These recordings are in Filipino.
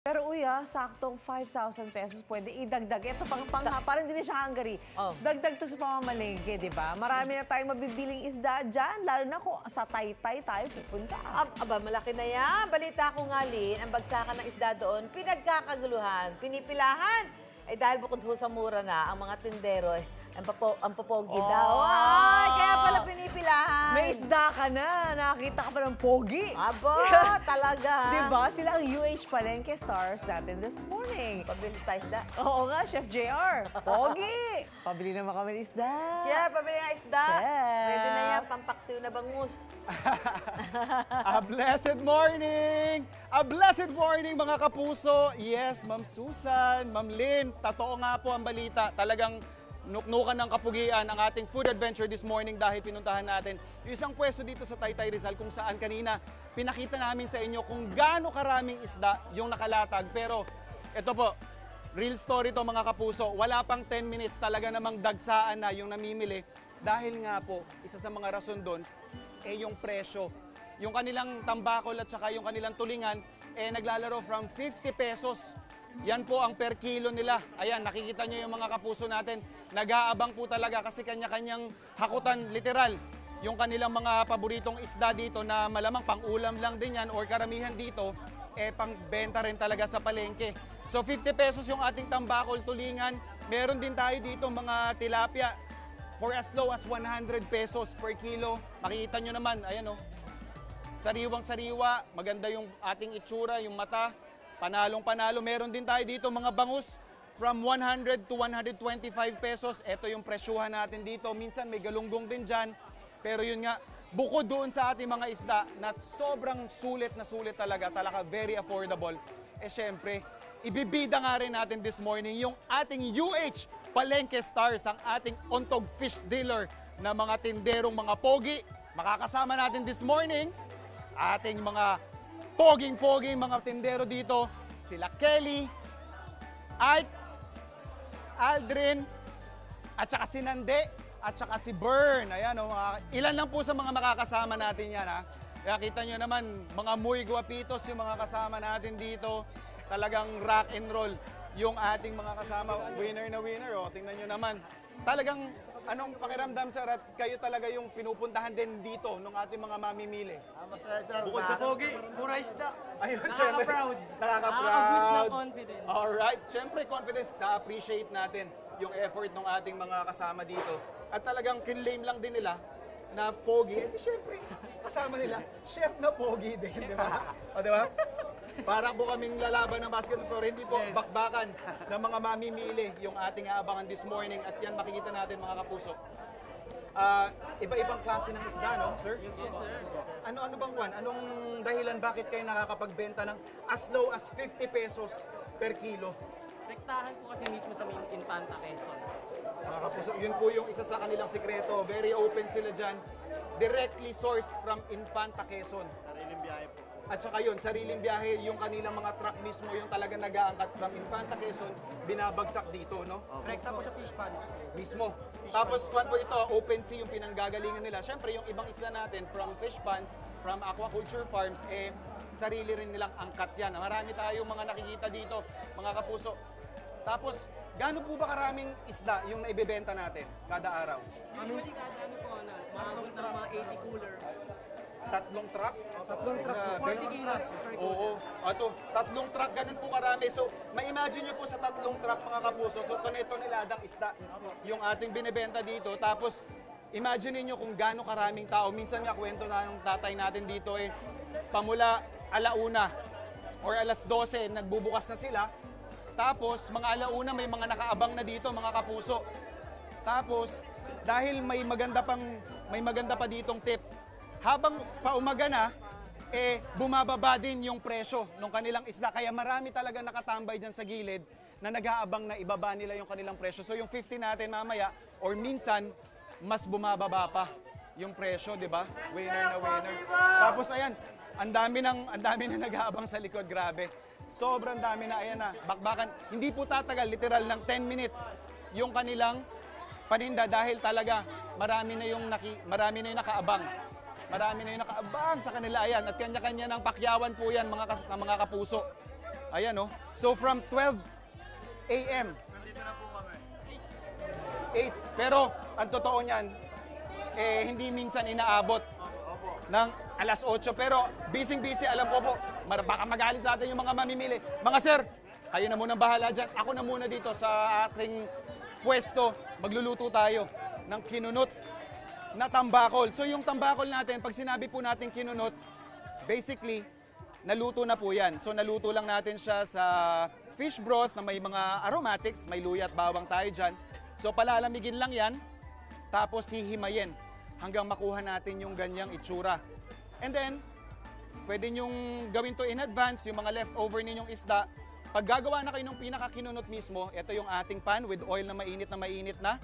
Pero uy saktong 5,000 pesos pwede idagdag. Ito parang hindi na siya Hungary. Oh. Dagdag to sa pamamalengke, di ba? Marami na tayong mabibiling isda dyan, lalo na kung sa Taytay tayo pupunta. Aba, malaki na yan. Balita ko nga, Lin, ang bagsakan ng isda doon, pinagkakaguluhan, pinipilahan. Eh dahil bukod ho sa mura na, ang mga tindero, ang popogi daw. Ay, kaya pala pinipilahan. May isda ka na, nakakita ka pa ng pogi. Aba, talaga. Diba? Sila ang UH Palengke stars natin this morning. Pabili tayo isda. Oo nga, Chef JR. Pogi! Pabili naman kami ng isda. Chef, pabili ng isda. Chef. Pwede na yan, pampaksiw na bangus. A blessed morning! A blessed morning mga kapuso! Yes, Ma'am Susan, Ma'am Lynn, totoo nga po ang balita. Talagang nuknukan ng kapugian ang ating food adventure this morning dahil pinuntahan natin yung isang pwesto dito sa Taytay Rizal kung saan kanina pinakita namin sa inyo kung gaano karaming isda yung nakalatag. Pero ito po, real story to mga kapuso. Wala pang 10 minutes talaga namang dagsaan na yung namimili dahil nga po, isa sa mga rason doon yung presyo. Yung kanilang tambakol at saka yung kanilang tulingan naglalaro from 50 pesos. Yan po ang per kilo nila. Ayan, nakikita nyo yung mga kapuso natin. Nag-aabang po talaga kasi kanya-kanyang hakutan, literal. Yung kanilang mga paboritong isda dito na malamang pang-ulam lang din yan or karamihan dito, pang-benta rin talaga sa palengke. So 50 pesos yung ating tambakol, tulingan. Meron din tayo dito mga tilapia for as low as 100 pesos per kilo. Makikita nyo naman, ayan o. Sariwang-sariwa, maganda yung ating itsura, yung mata. Panalong-panalo. Meron din tayo dito mga bangus from 100 to 125 pesos. Ito yung presyuhan natin dito. Minsan may galunggong din dyan. Pero yun nga, bukod doon sa ating mga isda na sobrang sulit na sulit talaga, very affordable. Syempre, ibibida nga rin natin this morning yung ating UH Palengke Stars, ang ating ontog fish dealer na mga tinderong mga pogi. Makakasama natin this morning, ating mga poging-poging mga tindero dito, sila Kelly, Ike, Aldrin, at saka si Nande, at saka si Bern. Ayan, ilan lang po sa mga makakasama natin yan. Kaya kita nyo naman, mga muy guwapitos yung mga kasama natin dito. Talagang rock and roll yung ating mga kasama. Winner na winner, tingnan nyo naman. Talagang anong pakiramdam, sir, at kayo talaga yung pinupuntahan din dito ng ating mga mamimili? Masaya, sir. Bukod sa pogi, mura isda. Ayun, Nakaka-proud. Nakaka-proud. Nakaka-boost ng confidence. Alright, syempre confidence, na-appreciate natin yung effort ng ating mga kasama dito. At talagang kinlaim lang din nila na pogi. Syempre, kasama nila, chef na pogi din, di ba? O, di ba? Para po kaming lalaban ng basketball, hindi po bakbakan ng mga mamimili yung ating aabangan this morning. At yan makikita natin mga kapuso. Iba-ibang klase ng isda, no, sir? Yes, sir. Ano bang Juan? Anong dahilan bakit kayo nakakapagbenta ng as low as 50 pesos per kilo? Rektahan po kasi mismo sa main Infanta, Quezon. Mga kapuso, yun po yung isa sa kanilang sikreto. Very open sila dyan. Directly sourced from Infanta, Quezon. Sariling biyahe po. At saka yun, sariling biyahe, yung kanilang mga truck mismo, yung talaga nag-aangkat from Infanta, Quezon, binabagsak dito, no? Rekta po sa fish pan. Mismo. Tapos, kung po ito, open sea yung pinanggagalingan nila. Siyempre, yung ibang isla natin, from fish pan, from aquaculture farms, sarili rin nilang angkat yan. Marami tayong mga nakikita dito, mga kapuso. Tapos, gaano po ba karaming isda yung naibebenta natin kada araw? Usually kada ano po, maabot ng mga 80 cooler. Tatlong truck? Tatlong truck po. 40 kilos per cooler. Oo. Ato, tatlong truck, ganun po karami. So, ma-imagine nyo po sa tatlong truck, mga kapuso, tonetoneladang isda yung ating binibenta dito. Tapos, imagine niyo kung gaano karaming tao. Minsan nga, kwento na ng tatay natin dito, pamula alauna or alas 12, nagbubukas na sila. Tapos, mga alauna, may mga nakaabang na dito, mga kapuso. Tapos, dahil may maganda pa ditong tip, habang paumaga na, bumababa din yung presyo ng kanilang isda. Kaya marami talaga nakatambay dyan sa gilid na nag-aabang na ibaba nila yung kanilang presyo. So yung 50 natin mamaya, or minsan, mas bumababa pa yung presyo, di ba? Winner na winner. Tapos ayan, ang dami na nag-aabang sa likod, grabe. Sobrang dami na, ayan na, bakbakan. Hindi po tatagal, literal ng 10 minutes yung kanilang paninda dahil talaga marami na yung nakaabang. Marami na yung nakaabang sa kanila, ayan, at kanya-kanya ng pakyawan po yan, mga kapuso. Ayan, no? So, from 12 a.m. 8. Pero, ang totoo niyan, hindi minsan inaabot ng alas 8. Pero, busy-busy, alam ko po, baka magaling sa atin yung mga mamimili. Mga sir, kayo na muna bahala dyan. Ako na muna dito sa ating pwesto. Magluluto tayo ng kinunot na tambakol. So, yung tambakol natin, pag sinabi po natin kinunot, basically, naluto na po yan. So, naluto lang natin siya sa fish broth na may mga aromatics, may luya at bawang tayo dyan. So, palalamigin lang yan, tapos hihimayin hanggang makuha natin yung ganyang itsura. And then, pwede nyong gawin to in advance, yung mga leftover ninyong isda. Pag gagawa na kayo ng pinakakinunot mismo, ito yung ating pan with oil na mainit na.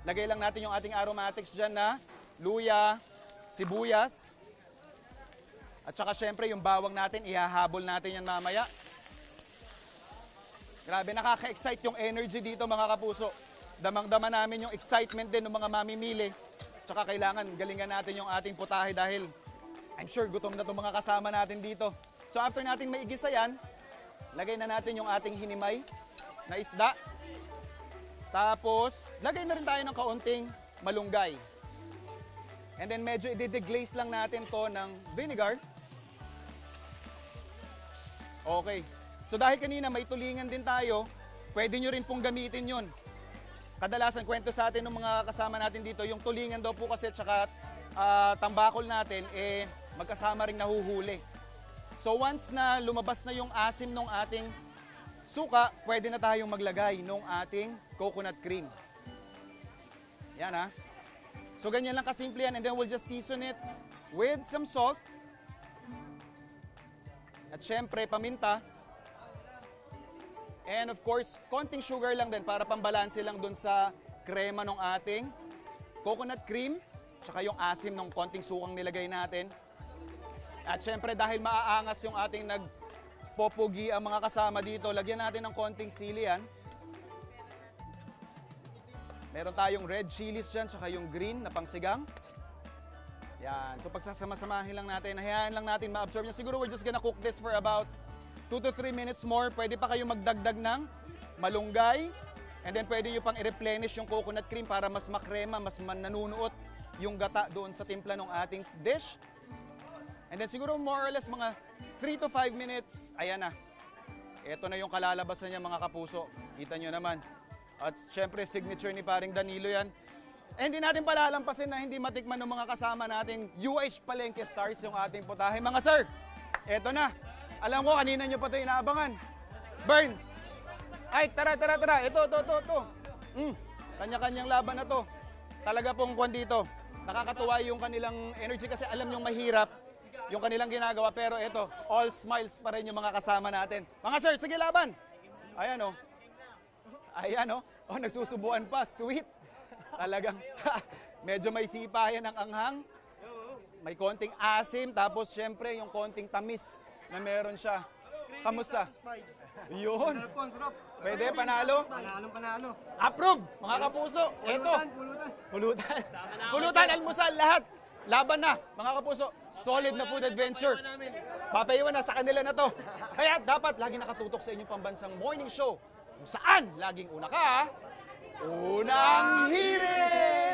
Lagay lang natin yung ating aromatics dyan na luya, sibuyas, at saka syempre yung bawang natin, ihahabol natin yan mamaya. Grabe, nakaka-excite yung energy dito mga kapuso. Damang-dama namin yung excitement din ng mga mamimili. Tsaka kailangan galingan natin yung ating putahe dahil I'm sure gutom na itong mga kasama natin dito. So after natin maigisa yan, lagay na natin yung ating hinimay na isda. Tapos, lagay na rin tayo ng kaunting malunggay. And then medyo i-deglaze lang natin to ng vinegar. Okay. So dahil kanina may tulingan din tayo, pwede nyo rin pong gamitin yun. Kadalasan kwento sa atin ng mga kasama natin dito, yung tulingan daw po kasi tsaka tambakol natin, magkasama ring nahuhuli. So once na lumabas na yung asim ng ating suka, pwede na tayong maglagay ng ating coconut cream. Yan ha. So ganyan lang kasimple yan, and then we'll just season it with some salt. At syempre, paminta. And of course, konting sugar lang din para pambalanse lang dun sa krema ng ating coconut cream, tsaka yung asim ng konting sukang nilagay natin. At syempre, dahil maaangas yung ating nagpopogi ang mga kasama dito, lagyan natin ng konting sili yan. Meron tayong red chilies dyan, tsaka yung green na pangsigang. Yan. So pagsasama-samahin lang natin, hayaan lang natin ma-absorb niya. Siguro we're just gonna cook this for about 2 to 3 minutes more. Pwede pa kayo magdagdag ng malunggay. And then pwede nyo pang i-replenish yung coconut cream para mas makrema, mas nanunuot yung gata doon sa timpla ng ating dish. And then siguro more or less mga 3 to 5 minutes, ayan na. Ito na yung kalalabasan niya mga kapuso. Kita nyo naman. At syempre signature ni paring Danilo yan. Eh, hindi natin palalampasin na hindi matikman ng mga kasama nating UH Palengke Stars yung ating putahe. Mga sir, eto na. Alam ko, kanina nyo pa ito inaabangan. Burn! Ay, tara. Ito. Kanya-kanyang laban na to. Talaga pong kwan dito. Nakakatuwa yung kanilang energy kasi alam nyong mahirap yung kanilang ginagawa. Pero ito, all smiles pa rin yung mga kasama natin. Mga sir, sige laban! Ayan o. Oh, nagsusubuan pa. Sweet. Talagang, medyo may sipa yan ang anghang. May konting asim, tapos syempre yung konting tamis na meron siya. Kamusta? Yun. Pwede, panalo? Panalo. Approve, mga kapuso. Ito. Pulutan, almusal, lahat. Laban na, mga kapuso. Solid na food adventure. Papaiwan na sa kanila na to. Kaya dapat lagi nakatutok sa inyong pambansang morning show. Kung saan laging una ka, unang hirit!